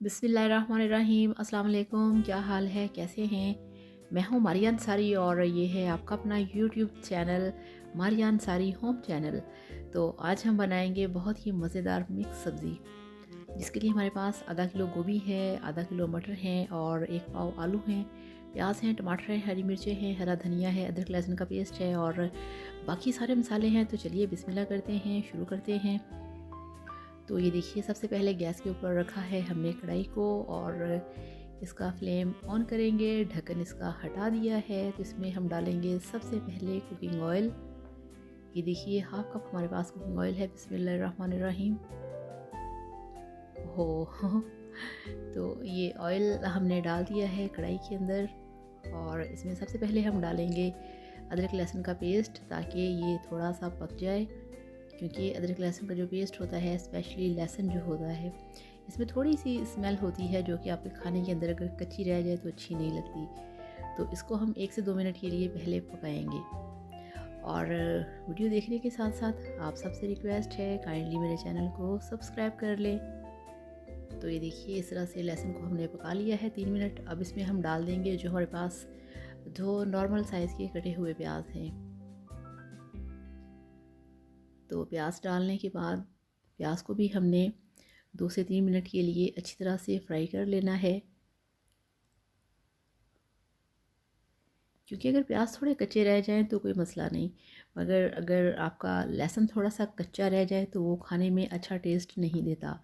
बिस्मिल्लाहिर्रहमानिर्रहीम। अस्सलाम वालेकुम। क्या हाल है, कैसे हैं? मैं हूँ मारिया अंसारी और ये है आपका अपना YouTube channel Maria Ansari home channel. तो आज हम बनाएंगे बहुत ही मज़ेदार मिक्स सब्ज़ी, जिसके लिए हमारे पास आधा किलो गोभी है, आधा किलो मटर हैं और एक पाव आलू हैं, प्याज हैं, टमाटर हैं, हरी मिर्चें हैं, हरा धनिया है, अदरक लहसुन का पेस्ट है और बाकी सारे मसाले हैं। तो चलिए बिस्मिल्लाह करते हैं, शुरू करते हैं। तो ये देखिए, सबसे पहले गैस के ऊपर रखा है हमने कढ़ाई को और इसका फ्लेम ऑन करेंगे। ढक्कन इसका हटा दिया है। तो इसमें हम डालेंगे सबसे पहले कुकिंग ऑयल। ये देखिए, हाफ कप हमारे पास कुकिंग ऑयल है। बिस्मिल्लाहिर्रहमानिर्रहीम। हो तो ये ऑयल हमने डाल दिया है कढ़ाई के अंदर और इसमें सबसे पहले हम डालेंगे अदरक लहसुन का पेस्ट, ताकि ये थोड़ा सा पक जाए। क्योंकि अदरक लहसुन का जो पेस्ट होता है, स्पेशली लहसुन जो होता है, इसमें थोड़ी सी स्मेल होती है जो कि आपके खाने के अंदर अगर कच्ची रह जाए तो अच्छी नहीं लगती। तो इसको हम 1 से 2 मिनट के लिए पहले पकाएंगे। और वीडियो देखने के साथ साथ आप सबसे रिक्वेस्ट है, काइंडली मेरे चैनल को सब्सक्राइब कर लें। तो ये देखिए, इस तरह से लहसुन को हमने पका लिया है 3 मिनट। अब इसमें हम डाल देंगे जो हमारे पास 2 नॉर्मल साइज़ के कटे हुए प्याज हैं। तो प्याज डालने के बाद प्याज को भी हमने 2 से 3 मिनट के लिए अच्छी तरह से फ्राई कर लेना है। क्योंकि अगर प्याज थोड़े कच्चे रह जाएं तो कोई मसला नहीं, मगर अगर आपका लहसुन थोड़ा सा कच्चा रह जाए तो वो खाने में अच्छा टेस्ट नहीं देता।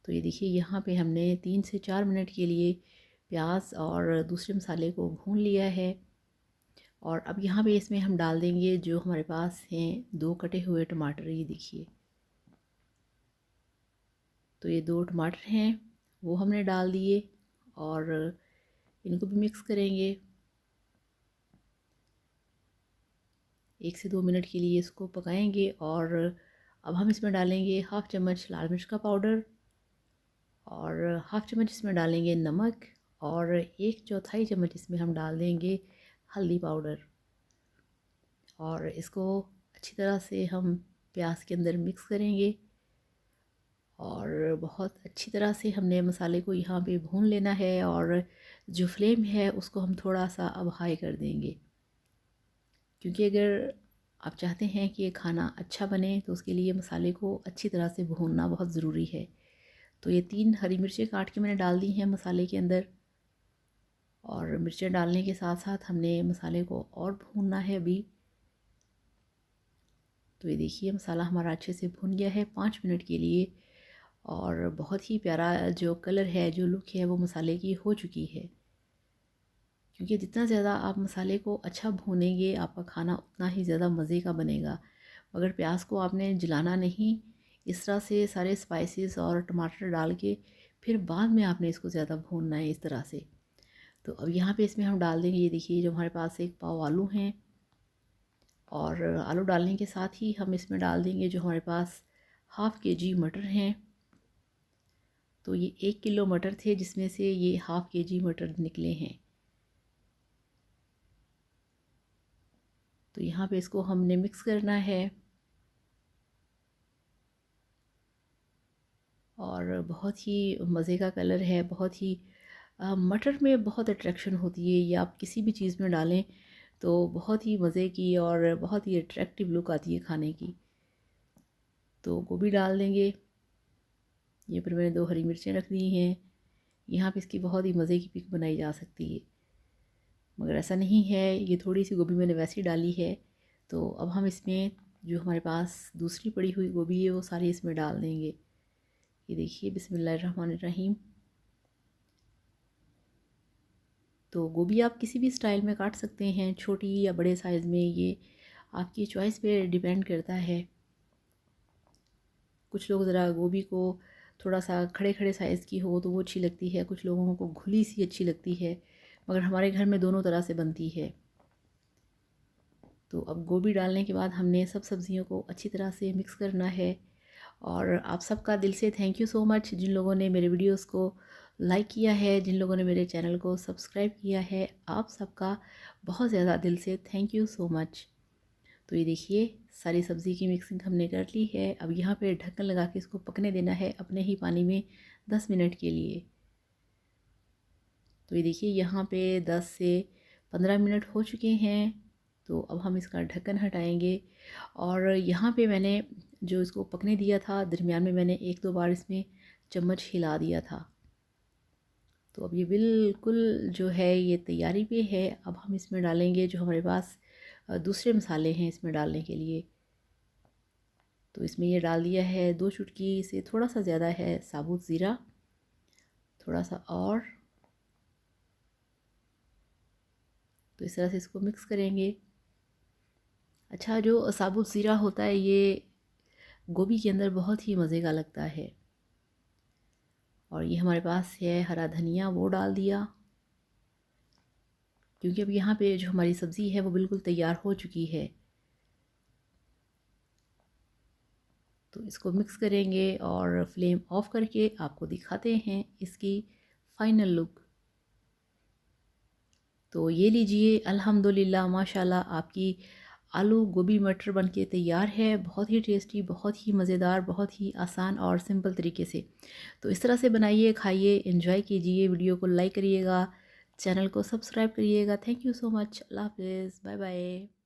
तो ये देखिए, यहाँ पे हमने 3 से 4 मिनट के लिए प्याज और दूसरे मसाले को भून लिया है। और अब यहाँ पे इसमें हम डाल देंगे जो हमारे पास हैं 2 कटे हुए टमाटर। ये देखिए, तो ये 2 टमाटर हैं वो हमने डाल दिए और इनको भी मिक्स करेंगे। 1 से 2 मिनट के लिए इसको पकाएंगे। और अब हम इसमें डालेंगे हाफ़ चम्मच लाल मिर्च का पाउडर और हाफ़ चम्मच इसमें डालेंगे नमक और 1/4 चम्मच इसमें हम डाल देंगे हल्दी पाउडर। और इसको अच्छी तरह से हम प्याज के अंदर मिक्स करेंगे और बहुत अच्छी तरह से हमने मसाले को यहाँ पे भून लेना है। और जो फ्लेम है उसको हम थोड़ा सा अब हाई कर देंगे, क्योंकि अगर आप चाहते हैं कि ये खाना अच्छा बने तो उसके लिए मसाले को अच्छी तरह से भूनना बहुत ज़रूरी है। तो ये 3 हरी मिर्चें काट के मैंने डाल दी हैं मसाले के अंदर। और मिर्चें डालने के साथ साथ हमने मसाले को और भूनना है अभी। तो ये देखिए, मसाला हमारा अच्छे से भुन गया है 5 मिनट के लिए और बहुत ही प्यारा जो कलर है, जो लुक है, वो मसाले की हो चुकी है। क्योंकि जितना ज़्यादा आप मसाले को अच्छा भूनेंगे, आपका खाना उतना ही ज़्यादा मज़े का बनेगा। मगर प्याज को आपने जलाना नहीं, इस तरह से सारे स्पाइसेस और टमाटर डाल के फिर बाद में आपने इसको ज़्यादा भूनना है इस तरह से। तो अब यहाँ पे इसमें हम डाल देंगे, ये देखिए, जो हमारे पास 1 पाव आलू हैं। और आलू डालने के साथ ही हम इसमें डाल देंगे जो हमारे पास हाफ़ केजी मटर हैं। तो ये 1 किलो मटर थे, जिसमें से ये हाफ़ केजी मटर निकले हैं। तो यहाँ पे इसको हमने मिक्स करना है। और बहुत ही मज़े का कलर है, बहुत ही मटर में बहुत अट्रैक्शन होती है। ये आप किसी भी चीज़ में डालें तो बहुत ही मज़े की और बहुत ही अट्रैक्टिव लुक आती है खाने की। तो गोभी डाल देंगे। ये पर मैंने 2 हरी मिर्चें रख दी हैं। यहाँ पे इसकी बहुत ही मज़े की पिक बनाई जा सकती है, मगर ऐसा नहीं है। ये थोड़ी सी गोभी मैंने वैसे ही डाली है। तो अब हम इसमें जो हमारे पास दूसरी पड़ी हुई गोभी है वो सारी इसमें डाल देंगे। ये देखिए, बिस्मिल्लाहिर्रहमानिर्रहीम। तो गोभी आप किसी भी स्टाइल में काट सकते हैं, छोटी या बड़े साइज़ में, ये आपकी चॉइस पे डिपेंड करता है। कुछ लोग ज़रा गोभी को थोड़ा सा खड़े खड़े साइज़ की हो तो वो अच्छी लगती है, कुछ लोगों को घुली सी अच्छी लगती है, मगर हमारे घर में दोनों तरह से बनती है। तो अब गोभी डालने के बाद हमने सब सब्ज़ियों को अच्छी तरह से मिक्स करना है। और आप सबका दिल से थैंक यू सो मच, जिन लोगों ने मेरे वीडियोस को लाइक किया है, जिन लोगों ने मेरे चैनल को सब्सक्राइब किया है, आप सबका बहुत ज़्यादा दिल से थैंक यू सो मच। तो ये देखिए सारी सब्ज़ी की मिक्सिंग हमने कर ली है। अब यहाँ पे ढक्कन लगा के इसको पकने देना है अपने ही पानी में 10 मिनट के लिए। तो ये देखिए यहाँ पे 10 से 15 मिनट हो चुके हैं। तो अब हम इसका ढक्कन हटाएंगे और यहाँ पे मैंने जो इसको पकने दिया था, दरमियान में मैंने 1-2 बार इसमें चम्मच हिला दिया था। तो अब ये बिल्कुल जो है ये तैयारी पे है। अब हम इसमें डालेंगे जो हमारे पास दूसरे मसाले हैं इसमें डालने के लिए। तो इसमें ये डाल दिया है 2 चुटकी से थोड़ा सा ज़्यादा है साबुत ज़ीरा, थोड़ा सा और। तो इस तरह से इसको मिक्स करेंगे। अच्छा, जो साबुत ज़ीरा होता है ये गोभी के अंदर बहुत ही मज़े का लगता है। और ये हमारे पास है हरा धनिया, वो डाल दिया, क्योंकि अब यहाँ पे जो हमारी सब्ज़ी है वो बिल्कुल तैयार हो चुकी है। तो इसको मिक्स करेंगे और फ्लेम ऑफ करके आपको दिखाते हैं इसकी फ़ाइनल लुक। तो ये लीजिए, अल्हम्दुलिल्लाह माशाल्लाह आपकी आलू गोभी मटर बनके तैयार है। बहुत ही टेस्टी, बहुत ही मज़ेदार, बहुत ही आसान और सिंपल तरीके से। तो इस तरह से बनाइए, खाइए, एंजॉय कीजिए। वीडियो को लाइक करिएगा, चैनल को सब्सक्राइब करिएगा। Thank you so much. अल्लाह हाफ़िज़, बाय बाय।